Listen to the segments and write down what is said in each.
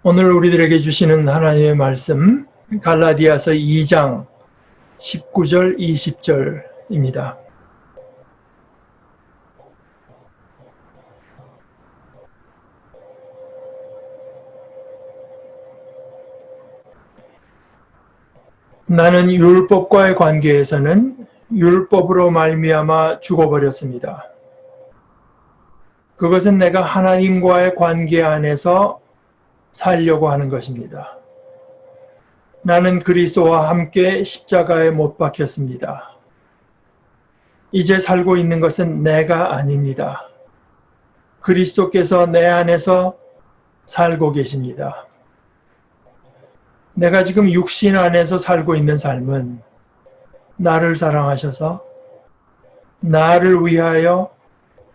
오늘 우리들에게 주시는 하나님의 말씀 갈라디아서 2장 19절 20절입니다. 나는 율법과의 관계에서는 율법으로 말미암아 죽어버렸습니다. 그것은 내가 하나님과의 관계 안에서 살려고 하는 것입니다. 나는 그리스도와 함께 십자가에 못 박혔습니다. 이제 살고 있는 것은 내가 아닙니다. 그리스도께서 내 안에서 살고 계십니다. 내가 지금 육신 안에서 살고 있는 삶은 나를 사랑하셔서 나를 위하여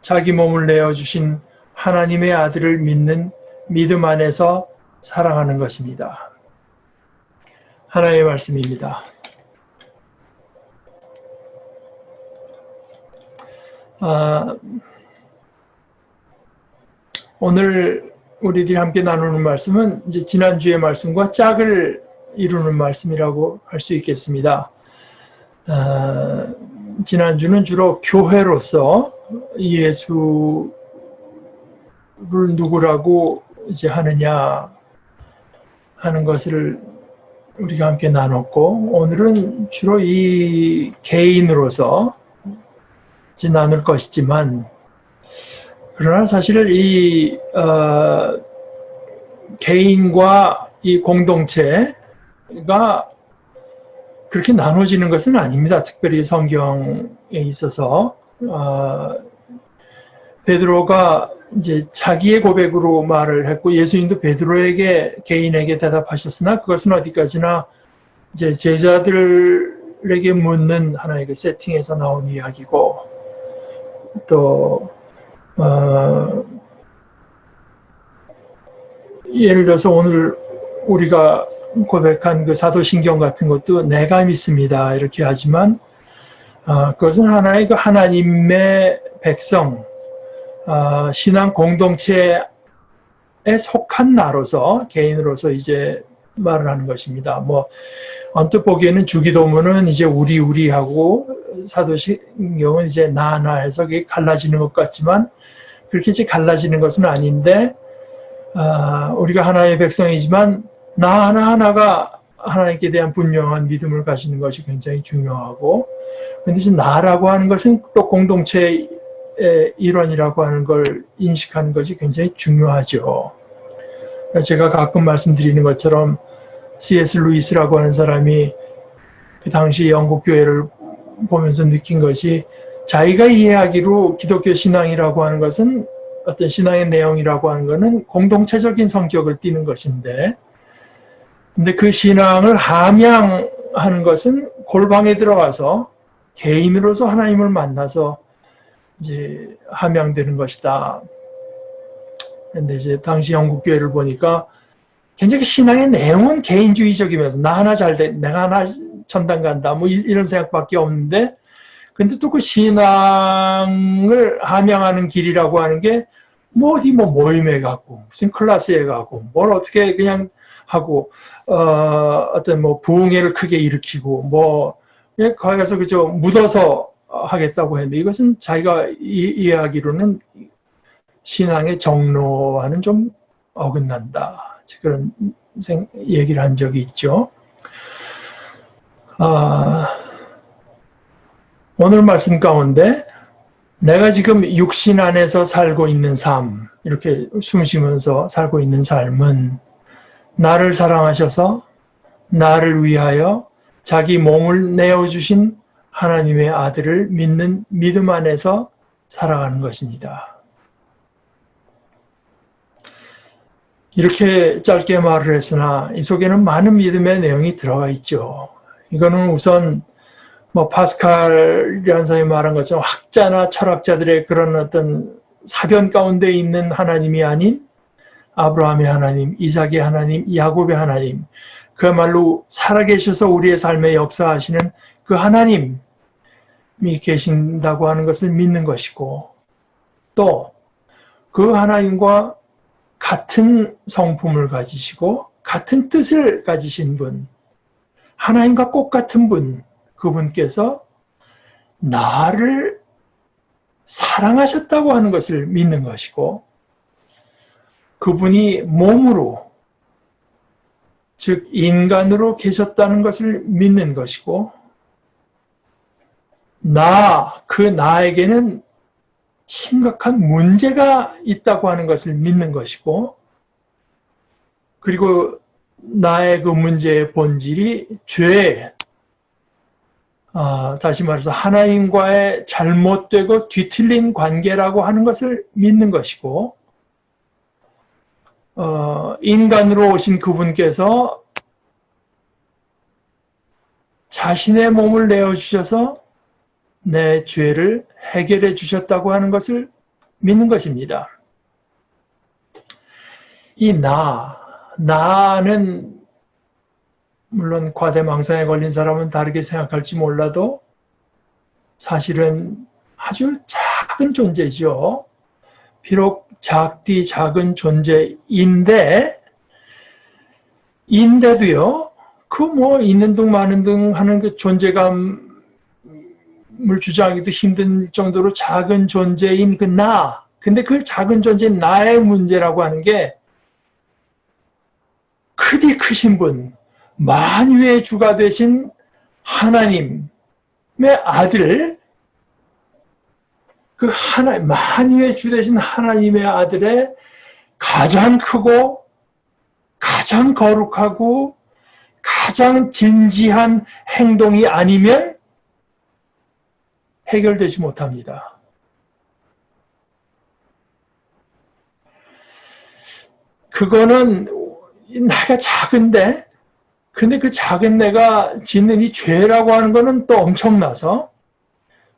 자기 몸을 내어주신 하나님의 아들을 믿는 믿음 안에서 살아가는 것입니다. 하나님의 말씀입니다. 오늘 우리들이 함께 나누는 말씀은 이제 지난주의 말씀과 짝을 이루는 말씀이라고 할 수 있겠습니다. 지난주는 주로 교회로서 예수를 누구라고 이제 하느냐 하는 것을 우리가 함께 나눴고, 오늘은 주로 이 개인으로서 이제 나눌 것이지만, 그러나 사실 이 개인과 이 공동체가 그렇게 나눠지는 것은 아닙니다. 특별히 성경에 있어서 베드로가 이제 자기의 고백으로 말을 했고, 예수님도 베드로에게 개인에게 대답하셨으나 그것은 어디까지나 이제 제자들에게 묻는 하나의 그 세팅에서 나온 이야기고, 또 예를 들어서 오늘 우리가 고백한 그 사도신경 같은 것도 내가 믿습니다 이렇게 하지만, 그것은 하나의 그 하나님의 백성, 신앙 공동체에 속한 나로서, 개인으로서 이제 말을 하는 것입니다. 뭐 언뜻 보기에는 주기도문은 이제 우리하고 사도신경은 이제 나 해서 그게 갈라지는 것 같지만, 그렇게 이제 갈라지는 것은 아닌데, 우리가 하나의 백성이지만 나 하나하나가 하나님께 대한 분명한 믿음을 가지는 것이 굉장히 중요하고, 그런데 이제 나라고 하는 것은 또 공동체의 일원이라고 하는 걸 인식하는 것이 굉장히 중요하죠. 제가 가끔 말씀드리는 것처럼 C.S. 루이스라고 하는 사람이 그 당시 영국 교회를 보면서 느낀 것이, 자기가 이해하기로 기독교 신앙이라고 하는 것은, 어떤 신앙의 내용이라고 하는 것은 공동체적인 성격을 띠는 것인데, 근데 그 신앙을 함양하는 것은 골방에 들어가서 개인으로서 하나님을 만나서 이제 함양되는 것이다. 근데 이제 당시 영국 교회를 보니까 굉장히 신앙의 내용은 개인주의적이면서 나 하나 잘 돼, 내가 하나 천당 간다, 뭐 이런 생각밖에 없는데, 근데 또 그 신앙을 함양하는 길이라고 하는 게 뭐 어디 뭐 모임에 가고 무슨 클래스에 가고 뭘 어떻게 그냥 하고 어떤 뭐 부흥회를 크게 일으키고 뭐 거기 가서 그저 묻어서 하겠다고 했는데, 이것은 자기가 이해하기로는 신앙의 정로와는 좀 어긋난다, 그런 얘기를 한 적이 있죠. 오늘 말씀 가운데 내가 지금 육신 안에서 살고 있는 삶, 이렇게 숨 쉬면서 살고 있는 삶은 나를 사랑하셔서 나를 위하여 자기 몸을 내어주신 하나님의 아들을 믿는 믿음 안에서 살아가는 것입니다. 이렇게 짧게 말을 했으나 이 속에는 많은 믿음의 내용이 들어가 있죠. 이거는 우선 뭐 파스칼이라는 사람이 말한 것처럼 학자나 철학자들의 그런 어떤 사변 가운데 있는 하나님이 아닌 아브라함의 하나님, 이삭의 하나님, 야곱의 하나님, 그야말로 살아계셔서 우리의 삶에 역사하시는 그 하나님이 계신다고 하는 것을 믿는 것이고, 또 그 하나님과 같은 성품을 가지시고 같은 뜻을 가지신 분, 하나님과 똑같은 분, 그분께서 나를 사랑하셨다고 하는 것을 믿는 것이고, 그분이 몸으로, 즉 인간으로 계셨다는 것을 믿는 것이고, 그 나에게는 심각한 문제가 있다고 하는 것을 믿는 것이고, 그리고 나의 그 문제의 본질이 죄, 다시 말해서 하나님과의 잘못되고 뒤틀린 관계라고 하는 것을 믿는 것이고, 인간으로 오신 그분께서 자신의 몸을 내어주셔서 내 죄를 해결해 주셨다고 하는 것을 믿는 것입니다. 이 나는 물론 과대망상에 걸린 사람은 다르게 생각할지 몰라도 사실은 아주 작은 존재죠. 비록 작디 작은 존재인데도요, 그 뭐 있는 둥 마는 둥 하는 그 존재감을 주장하기도 힘든 정도로 작은 존재인 그 근데 그 작은 존재인 나의 문제라고 하는 게 크디 크신 분, 만유의 주가 되신 하나님의 아들, 만유의 주 되신 하나님의 아들의 가장 크고 가장 거룩하고 가장 진지한 행동이 아니면 해결되지 못합니다. 그거는 내가 작은데, 근데 그 작은 내가 짓는 이 죄라고 하는 거는 또 엄청나서,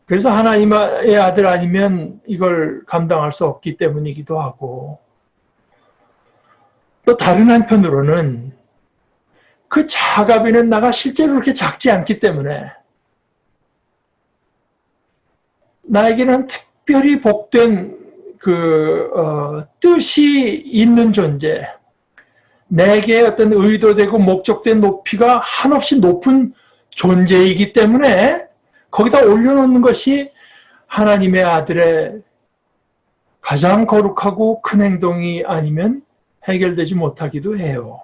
그래서 하나님의 아들 아니면 이걸 감당할 수 없기 때문이기도 하고, 또 다른 한편으로는 그 작아비는 나가 실제로 그렇게 작지 않기 때문에 나에게는 특별히 복된 뜻이 있는 존재, 내게 어떤 의도되고 목적된 높이가 한없이 높은 존재이기 때문에 거기다 올려놓는 것이 하나님의 아들의 가장 거룩하고 큰 행동이 아니면 해결되지 못하기도 해요.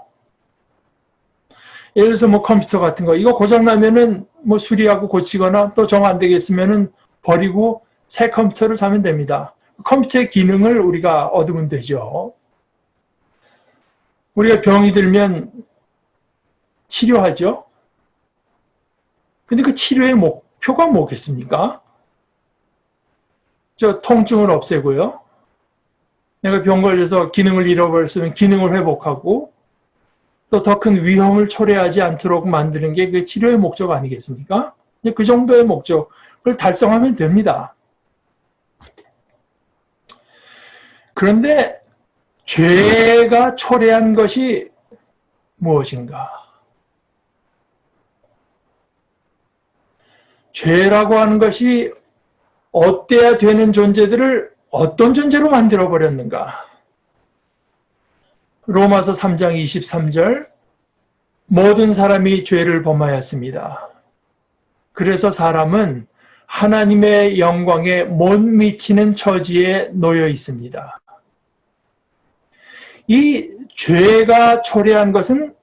예를 들어서 뭐 컴퓨터 같은 거, 이거 고장나면은 뭐 수리하고 고치거나 또 정 안 되겠으면은 버리고 새 컴퓨터를 사면 됩니다. 컴퓨터의 기능을 우리가 얻으면 되죠. 우리가 병이 들면 치료하죠. 근데 그 치료의 목표가 뭐겠습니까? 통증을 없애고요. 내가 병 걸려서 기능을 잃어버렸으면 기능을 회복하고, 또 더 큰 위험을 초래하지 않도록 만드는 게 그 치료의 목적 아니겠습니까? 그 정도의 목적을 달성하면 됩니다. 그런데 죄가 초래한 것이 무엇인가? 죄라고 하는 것이 어때야 되는 존재들을 어떤 존재로 만들어버렸는가? 로마서 3장 23절, 모든 사람이 죄를 범하였습니다. 그래서 사람은 하나님의 영광에 못 미치는 처지에 놓여 있습니다. 이 죄가 초래한 것은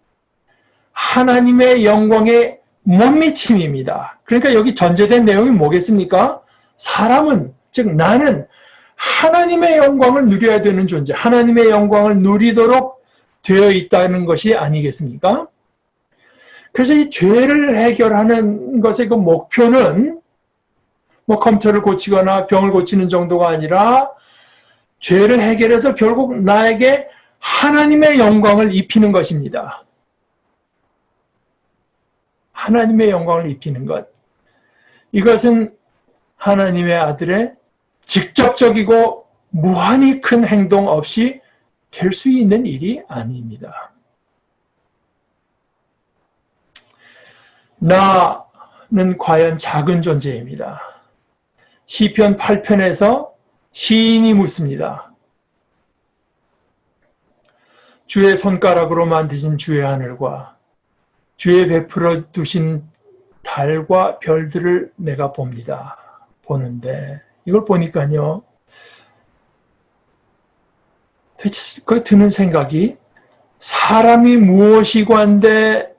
하나님의 영광에 못 미침입니다. 그러니까 여기 전제된 내용이 뭐겠습니까? 사람은, 즉 나는 하나님의 영광을 누려야 되는 존재, 하나님의 영광을 누리도록 되어 있다는 것이 아니겠습니까? 그래서 이 죄를 해결하는 것의 그 목표는 뭐 컴퓨터를 고치거나 병을 고치는 정도가 아니라 죄를 해결해서 결국 나에게 하나님의 영광을 입히는 것입니다. 하나님의 영광을 입히는 것. 이것은 하나님의 아들의 직접적이고 무한히 큰 행동 없이 될 수 있는 일이 아닙니다. 나는 과연 작은 존재입니다. 시편 8편에서 시인이 묻습니다. 주의 손가락으로 만드신 주의 하늘과 주의 베풀어 두신 달과 별들을 내가 봅니다. 보는데 이걸 보니까요. 대체 그 드는 생각이 사람이 무엇이관데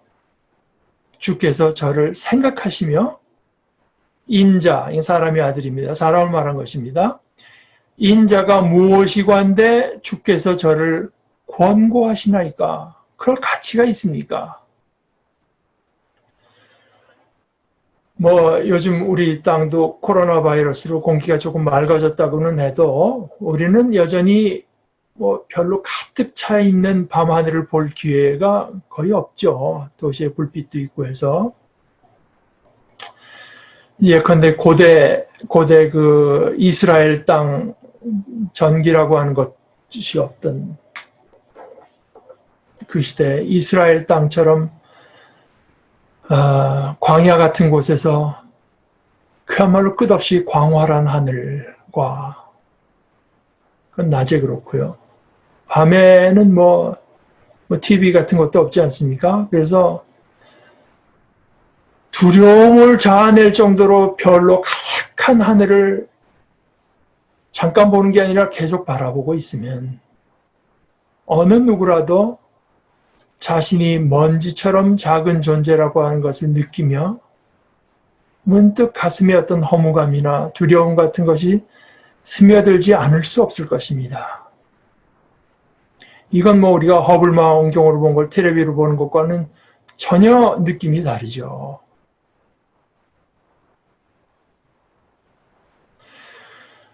주께서 저를 생각하시며 인자, 사람의 아들입니다. 사람을 말한 것입니다. 인자가 무엇이관데 주께서 저를 권고하시나이까? 그럴 가치가 있습니까? 요즘 우리 땅도 코로나 바이러스로 공기가 조금 맑아졌다고는 해도 우리는 여전히 별로 가득 차 있는 밤하늘을 볼 기회가 거의 없죠. 도시에 불빛도 있고 해서. 예컨대 고대 그 이스라엘 땅 전기라고 하는 것이 없던 그 시대 이스라엘 땅처럼 광야 같은 곳에서 그야말로 끝없이 광활한 하늘과 그건 낮에 그렇고요. 밤에는 TV 같은 것도 없지 않습니까? 그래서 두려움을 자아낼 정도로 별로 가득한 하늘을 잠깐 보는 게 아니라 계속 바라보고 있으면 어느 누구라도 자신이 먼지처럼 작은 존재라고 하는 것을 느끼며 문득 가슴에 어떤 허무감이나 두려움 같은 것이 스며들지 않을 수 없을 것입니다. 이건 우리가 허블 망원경으로 본 걸 텔레비로 보는 것과는 전혀 느낌이 다르죠.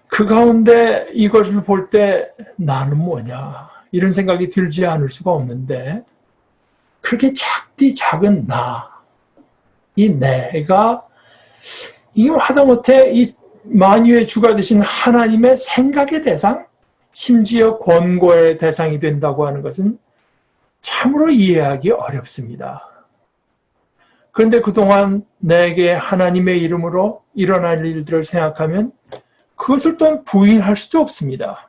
그 가운데 이것을 볼 때 나는 뭐냐 이런 생각이 들지 않을 수가 없는데 그렇게 작은 이 내가 이 하다못해 이 만유의 주가 되신 하나님의 생각의 대상, 심지어 권고의 대상이 된다고 하는 것은 참으로 이해하기 어렵습니다. 그런데 그동안 내게 하나님의 이름으로 일어날 일들을 생각하면 그것을 또한 부인할 수도 없습니다.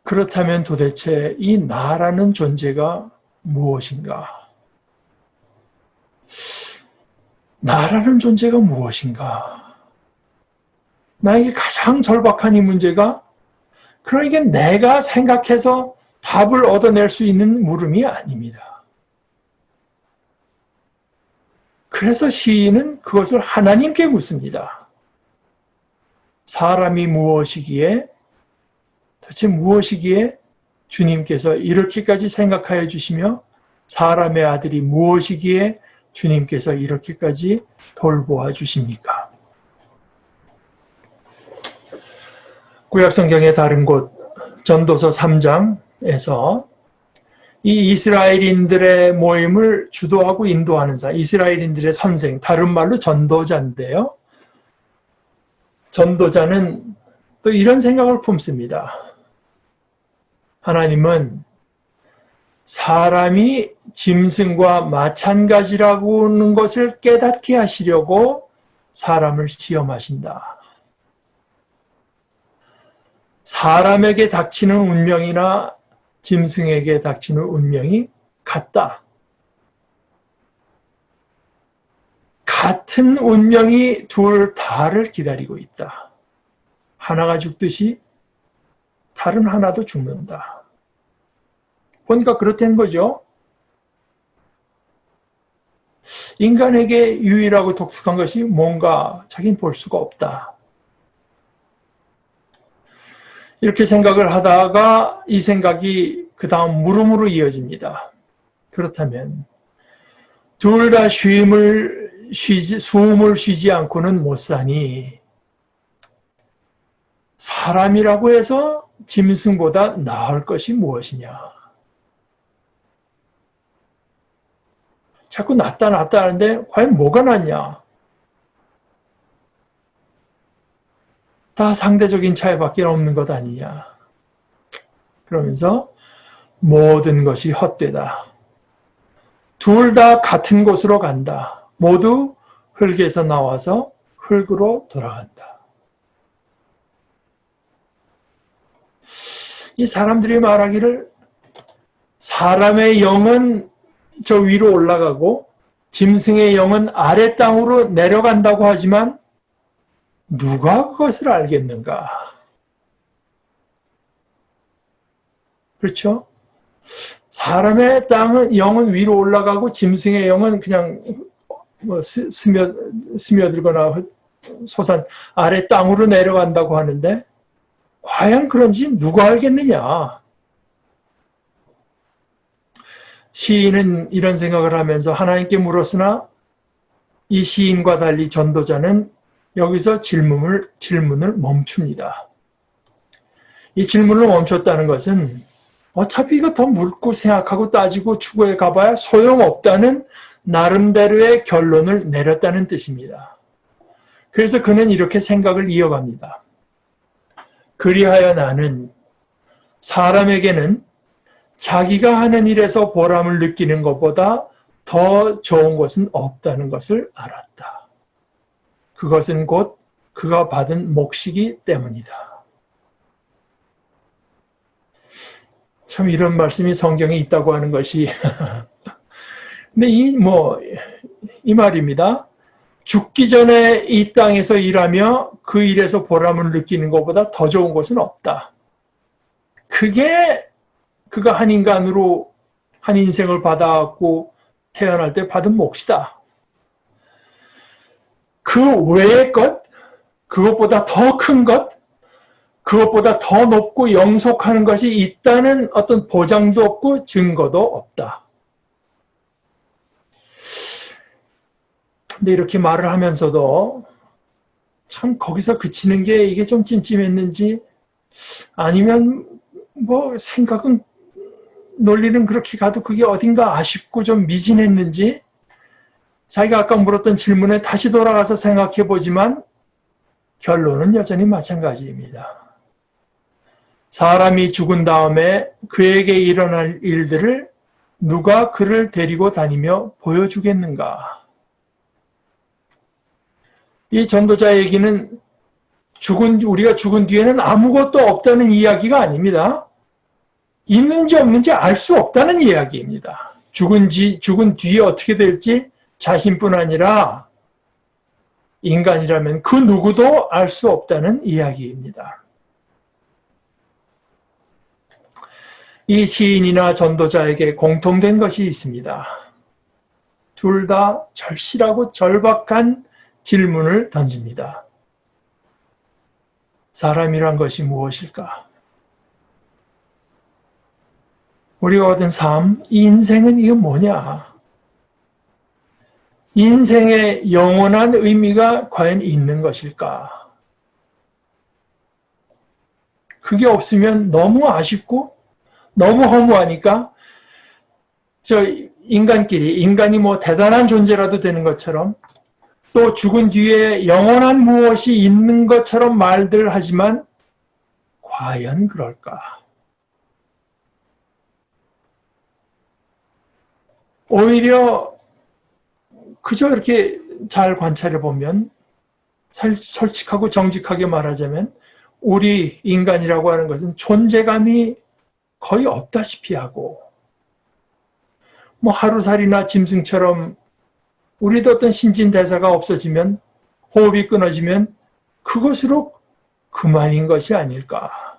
그렇다면 도대체 이 나라는 존재가 무엇인가? 나라는 존재가 무엇인가? 나에게 가장 절박한 이 문제가 그러니까 내가 생각해서 답을 얻어낼 수 있는 물음이 아닙니다. 그래서 시인은 그것을 하나님께 묻습니다. 사람이 무엇이기에 도대체 무엇이기에 주님께서 이렇게까지 생각하여 주시며 사람의 아들이 무엇이기에 주님께서 이렇게까지 돌보아 주십니까? 구약성경의 다른 곳 전도서 3장에서 이 이스라엘인들의 모임을 주도하고 인도하는 사람, 이스라엘인들의 선생, 다른 말로 전도자인데요. 전도자는 또 이런 생각을 품습니다. 하나님은 사람이 짐승과 마찬가지라고 하는 것을 깨닫게 하시려고 사람을 시험하신다. 사람에게 닥치는 운명이나 짐승에게 닥치는 운명이 같다. 같은 운명이 둘 다를 기다리고 있다. 하나가 죽듯이 다른 하나도 죽는다. 보니까 그렇다는 거죠. 인간에게 유일하고 독특한 것이 뭔가 자기는 볼 수가 없다. 이렇게 생각을 하다가 이 생각이 그 다음 물음으로 이어집니다. 그렇다면 둘 다 숨을 쉬지 않고는 못 사니 사람이라고 해서 짐승보다 나을 것이 무엇이냐. 자꾸 낫다 하는데 과연 뭐가 낫냐. 다 상대적인 차이밖에 없는 것 아니냐. 그러면서 모든 것이 헛되다. 둘 다 같은 곳으로 간다. 모두 흙에서 나와서 흙으로 돌아간다. 이 사람들이 말하기를 사람의 영은 저 위로 올라가고 짐승의 영은 아래 땅으로 내려간다고 하지만 누가 그것을 알겠는가? 그렇죠? 사람의 땅은 영은 위로 올라가고 짐승의 영은 그냥 뭐 스며들거나 솟아 아래 땅으로 내려간다고 하는데 과연 그런지 누가 알겠느냐? 시인은 이런 생각을 하면서 하나님께 물었으나 이 시인과 달리 전도자는 여기서 질문을 멈춥니다. 이 질문을 멈췄다는 것은 어차피 이거 더 묻고 생각하고 따지고 추구해 가봐야 소용없다는 나름대로의 결론을 내렸다는 뜻입니다. 그래서 그는 이렇게 생각을 이어갑니다. 그리하여 나는 사람에게는 자기가 하는 일에서 보람을 느끼는 것보다 더 좋은 것은 없다는 것을 알았다. 그것은 곧 그가 받은 몫이기 때문이다. 참 이런 말씀이 성경에 있다고 하는 것이 근데 이 말입니다. 죽기 전에 이 땅에서 일하며 그 일에서 보람을 느끼는 것보다 더 좋은 것은 없다. 그게 그가 한 인간으로 한 인생을 받아갖고 태어날 때 받은 몫이다. 그 외의 것, 그것보다 더 큰 것, 그것보다 더 높고 영속하는 것이 있다는 어떤 보장도 없고 증거도 없다. 근데 이렇게 말을 하면서도 참 거기서 그치는 게 이게 좀 찜찜했는지 아니면 뭐 생각은 논리는 그렇게 가도 그게 어딘가 아쉽고 좀 미진했는지 자기가 아까 물었던 질문에 다시 돌아가서 생각해 보지만 결론은 여전히 마찬가지입니다. 사람이 죽은 다음에 그에게 일어날 일들을 누가 그를 데리고 다니며 보여주겠는가? 이 전도자 얘기는 우리가 죽은 뒤에는 아무것도 없다는 이야기가 아닙니다. 있는지 없는지 알 수 없다는 이야기입니다. 죽은 뒤에 어떻게 될지 자신뿐 아니라 인간이라면 그 누구도 알 수 없다는 이야기입니다. 이 시인이나 전도자에게 공통된 것이 있습니다. 둘 다 절실하고 절박한 질문을 던집니다. 사람이란 것이 무엇일까? 우리가 얻은 삶, 이 인생은 이거 뭐냐? 인생의 영원한 의미가 과연 있는 것일까? 그게 없으면 너무 아쉽고 너무 허무하니까 인간이 뭐 대단한 존재라도 되는 것처럼 또 죽은 뒤에 영원한 무엇이 있는 것처럼 말들 하지만 과연 그럴까? 오히려 그저 이렇게 잘 관찰해 보면 솔직하고 정직하게 말하자면 우리 인간이라고 하는 것은 존재감이 거의 없다시피 하고 뭐 하루살이나 짐승처럼 우리도 어떤 신진대사가 없어지면 호흡이 끊어지면 그것으로 그만인 것이 아닐까.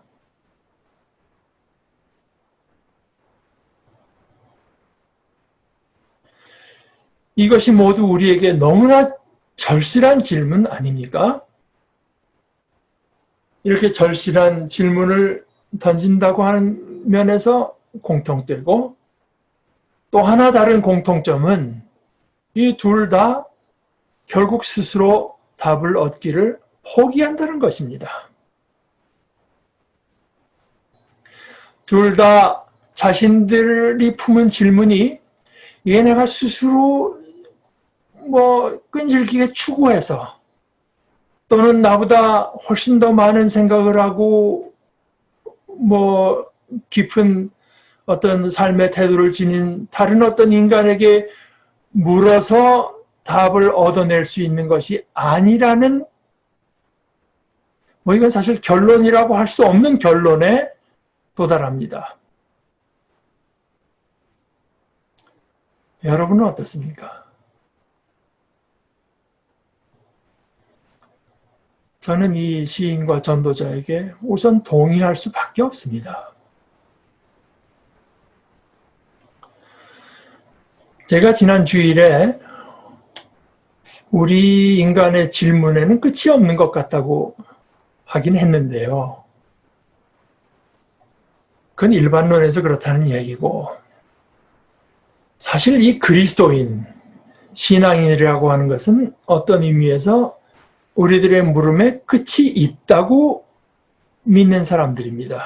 이것이 모두 우리에게 너무나 절실한 질문 아닙니까? 이렇게 절실한 질문을 던진다고 하는 면에서 공통되고 또 하나 다른 공통점은 이 둘 다 결국 스스로 답을 얻기를 포기한다는 것입니다. 둘 다 자신들이 품은 질문이 이게 내가 스스로 끈질기게 추구해서 또는 나보다 훨씬 더 많은 생각을 하고 깊은 어떤 삶의 태도를 지닌 다른 어떤 인간에게 물어서 답을 얻어낼 수 있는 것이 아니라는 이건 사실 결론이라고 할 수 없는 결론에 도달합니다. 여러분은 어떻습니까? 저는 이 시인과 전도자에게 우선 동의할 수밖에 없습니다. 제가 지난 주일에 우리 인간의 질문에는 끝이 없는 것 같다고 하긴 했는데요. 그건 일반론에서 그렇다는 얘기고, 사실 이 그리스도인, 신앙인이라고 하는 것은 어떤 의미에서 우리들의 물음에 끝이 있다고 믿는 사람들입니다.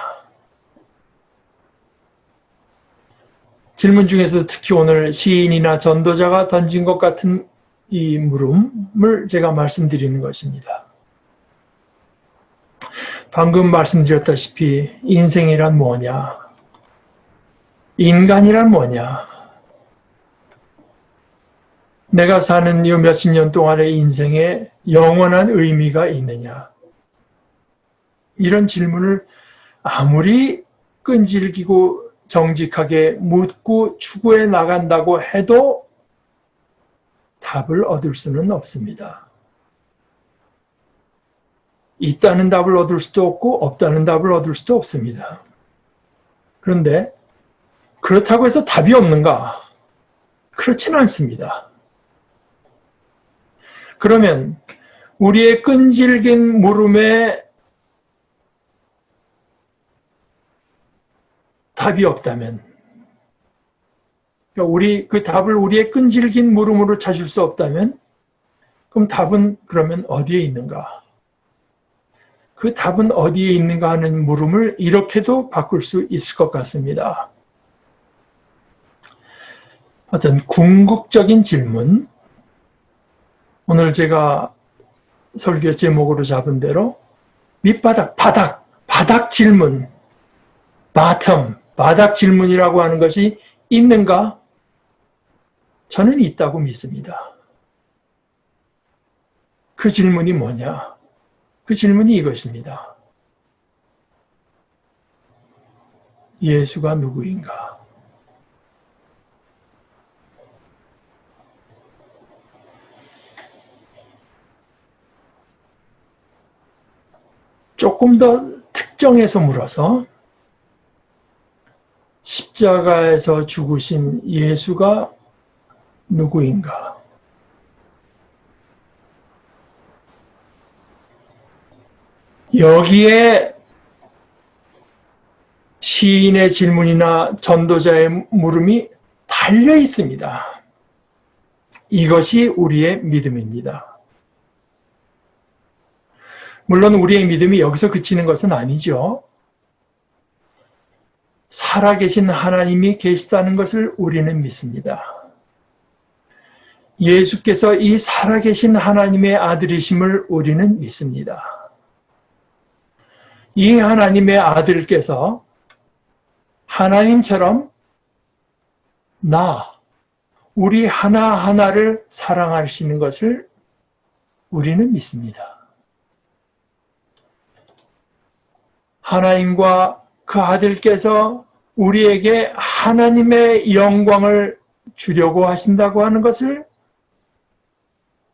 질문 중에서 특히 오늘 시인이나 전도자가 던진 것 같은 이 물음을 제가 말씀드리는 것입니다. 방금 말씀드렸다시피 인생이란 뭐냐? 인간이란 뭐냐? 내가 사는 이 몇십 년 동안의 인생에 영원한 의미가 있느냐? 이런 질문을 아무리 끈질기고 정직하게 묻고 추구해 나간다고 해도 답을 얻을 수는 없습니다. 있다는 답을 얻을 수도 없고 없다는 답을 얻을 수도 없습니다. 그런데 그렇다고 해서 답이 없는가? 그렇지는 않습니다. 그러면 우리의 끈질긴 물음에 답이 없다면, 그러니까 그 답을 우리의 끈질긴 물음으로 찾을 수 없다면, 그럼 답은 그러면 어디에 있는가? 그 답은 어디에 있는가 하는 물음을 이렇게도 바꿀 수 있을 것 같습니다. 어떤 궁극적인 질문, 오늘 제가 설교 제목으로 잡은 대로 밑바닥, 바닥 질문, 바닥 질문이라고 하는 것이 있는가? 저는 있다고 믿습니다. 그 질문이 뭐냐? 그 질문이 이것입니다. 예수가 누구인가? 조금 더 특정해서 물어서 십자가에서 죽으신 예수가 누구인가? 여기에 시인의 질문이나 전도자의 물음이 달려 있습니다. 이것이 우리의 믿음입니다. 물론 우리의 믿음이 여기서 그치는 것은 아니죠. 살아계신 하나님이 계시다는 것을 우리는 믿습니다. 예수께서 이 살아계신 하나님의 아들이심을 우리는 믿습니다. 이 하나님의 아들께서 하나님처럼 우리 하나하나를 사랑하시는 것을 우리는 믿습니다. 하나님과 그 아들께서 우리에게 하나님의 영광을 주려고 하신다고 하는 것을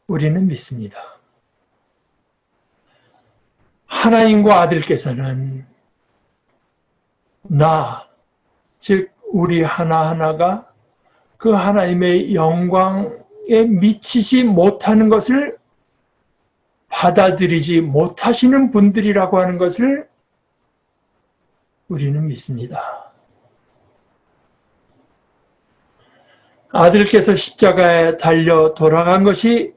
우리는 믿습니다. 하나님과 아들께서는 즉 우리 하나하나가 그 하나님의 영광에 미치지 못하는 것을 받아들이지 못하시는 분들이라고 하는 것을 우리는 믿습니다. 아들께서 십자가에 달려 돌아간 것이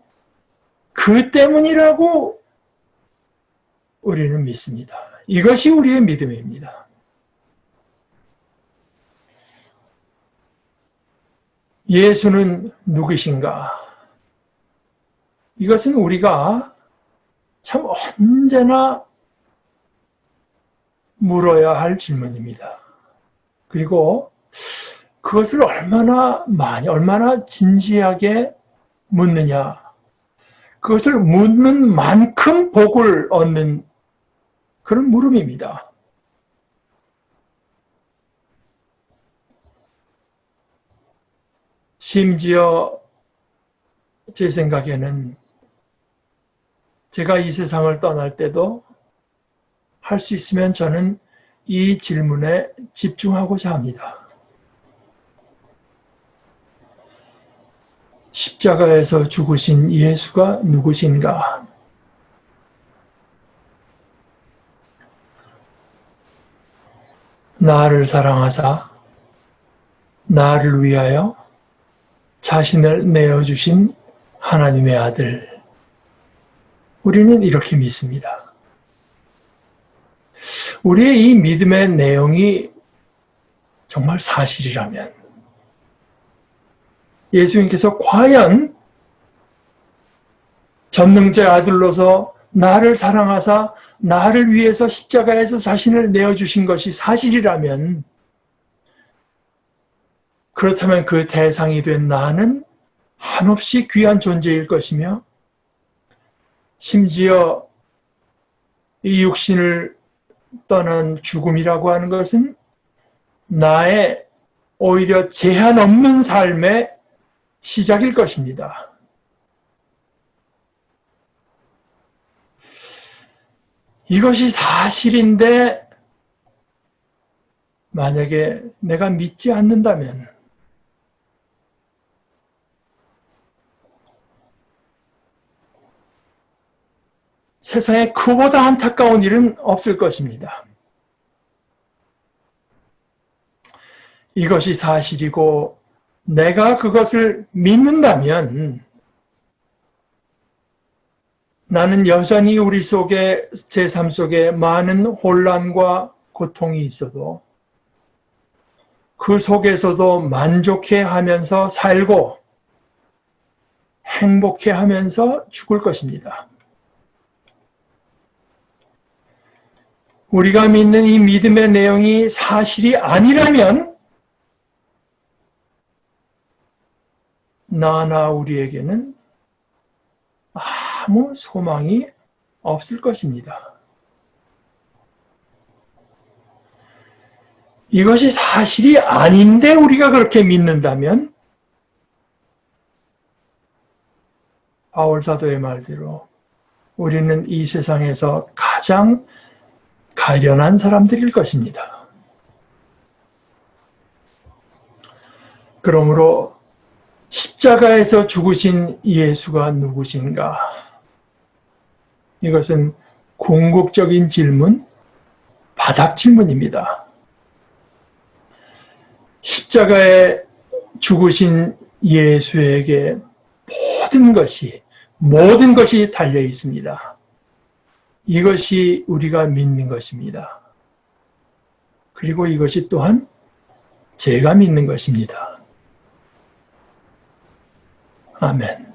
그 때문이라고 우리는 믿습니다. 이것이 우리의 믿음입니다. 예수는 누구신가? 이것은 우리가 참 언제나 물어야 할 질문입니다. 그리고 그것을 얼마나 진지하게 묻느냐. 그것을 묻는 만큼 복을 얻는 그런 물음입니다. 심지어 제 생각에는 제가 이 세상을 떠날 때도 할 수 있으면 저는 이 질문에 집중하고자 합니다. 십자가에서 죽으신 예수가 누구신가? 나를 사랑하사 나를 위하여 자신을 내어주신 하나님의 아들. 우리는 이렇게 믿습니다. 우리의 이 믿음의 내용이 정말 사실이라면 예수님께서 과연 전능자의 아들로서 나를 사랑하사 나를 위해서 십자가에서 자신을 내어주신 것이 사실이라면, 그렇다면 그 대상이 된 나는 한없이 귀한 존재일 것이며, 심지어 이 육신을 떠난 죽음이라고 하는 것은 나의 오히려 제한 없는 삶의 시작일 것입니다. 이것이 사실인데 만약에 내가 믿지 않는다면 세상에 그보다 안타까운 일은 없을 것입니다. 이것이 사실이고 내가 그것을 믿는다면 나는 여전히 우리 속에, 제 삶 속에 많은 혼란과 고통이 있어도 그 속에서도 만족해 하면서 살고 행복해 하면서 죽을 것입니다. 우리가 믿는 이 믿음의 내용이 사실이 아니라면 나나 우리에게는 아무 소망이 없을 것입니다. 이것이 사실이 아닌데 우리가 그렇게 믿는다면 바울 사도의 말대로 우리는 이 세상에서 가장 가련한 사람들일 것입니다. 그러므로 십자가에서 죽으신 예수가 누구신가? 이것은 궁극적인 질문, 바닥 질문입니다. 십자가에 죽으신 예수에게 모든 것이 달려 있습니다. 이것이 우리가 믿는 것입니다. 그리고 이것이 또한 제가 믿는 것입니다. 아멘.